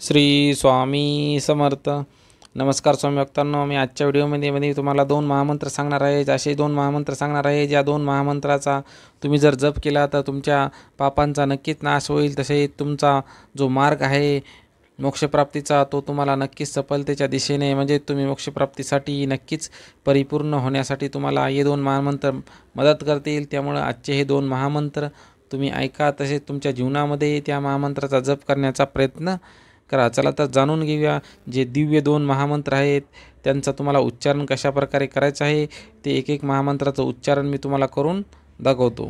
श्री स्वामी समर्थ. नमस्कार स्वामी भक्तांनो, मी आजच्या व्हिडिओमध्ये तुम्हाला 2 महामंत्र सांगणार आहे. असे 2 महामंत्र सांगणार आहे ज्या 2 महामंत्राचा तुम्ही जर जप केला तर तुमच्या पापांचा नक्कीच नाश होईल. तसेच तुमचा जो मार्ग आहे मोक्षप्राप्तीचा तो तुम्हाला नक्कीच सफलतेच्या दिशेने म्हणजे तुम्ही मोक्षप्राप्तीसाठी नक्कीच परिपूर्ण होण्यासाठी तुम्हाला हे 2 महामंत्र मदत करतील. त्यामुळे आजचे हे 2 महामंत्र तुम्ही ऐका, तसेच तुमच्या जीवनामध्ये त्या महामंत्राचा जप करण्याचा प्रयत्न करा. चला तर जाणून घेऊया जे दिव्य 2 महामंत्र आहेत त्यांचा तुम्हाला उच्चारण कशा प्रकारे करायचं आहे ते एक महामंत्राचं उच्चारण मी तुम्हाला करून दाखवतो.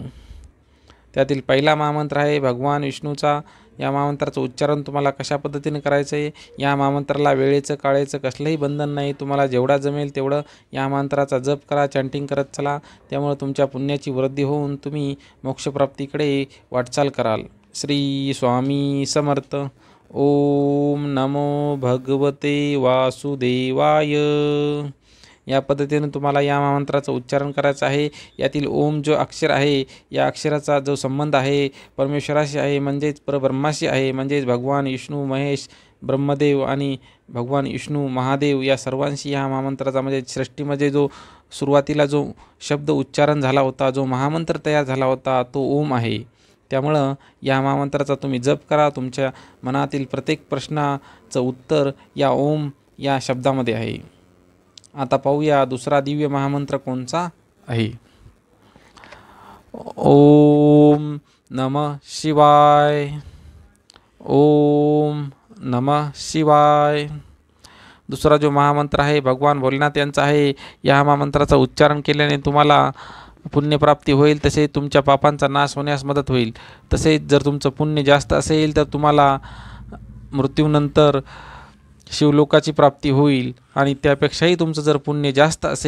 त्यातील पहिला महामंत्र आहे भगवान विष्णूचा. या महामंत्राचं उच्चारण तुम्हाला कशा पद्धतीने करायचं आहे. या महामंत्राला वेळेचं काळेचं कसलंही बंधन नाही. तुम्हाला जेवढा जमेल तेवढं या मंत्राचा जप करा, चॅन्टिंग करत चला. त्यामुळे तुमच्या पुण्याची वृद्धी होऊन तुम्ही मोक्षप्राप्तीकडे वाटचाल कराल. श्री स्वामी समर्थ. ओम नमो भगवते वासुदेवाय. या पद्धतीने तुम्हाला या महामंत्राचं उच्चारण करायचं आहे. यातील ओम जो अक्षर आहे या अक्षराचा जो संबंध आहे परमेश्वराशी आहे, म्हणजेच परब्रह्माशी आहे. म्हणजेच भगवान विष्णू महेश ब्रह्मदेव आणि भगवान विष्णू महादेव या सर्वांशी या महामंत्राचा म्हणजे सृष्टीमध्ये जो सुरुवातीला जो शब्द उच्चारण झाला होता, जो महामंत्र तयार झाला होता तो ओम आहे. त्यामुळं या महामंत्राचा तुम्ही जप करा. तुमच्या मनातील प्रत्येक प्रश्नाचं उत्तर या ओम या शब्दामध्ये आहे. आता पाहूया दुसरा दिव्य महामंत्र कोणचा आहे. ओम नमः शिवाय. ओम नमः शिवाय. दुसरा जो महामंत्र आहे भगवान भोलेनाथ यांचा आहे. या महामंत्राचं उच्चारण केल्याने तुम्हाला पुण्यप्राप्ती होईल, तसेच तुमच्या पापांचा नाश होण्यास मदत होईल. तसेच जर तुमचं पुण्य जास्त असेल तर तुम्हाला मृत्यूनंतर शिवलोकाची प्राप्ती होईल आणि त्यापेक्षाही तुमचं जर पुण्य जास्त असेल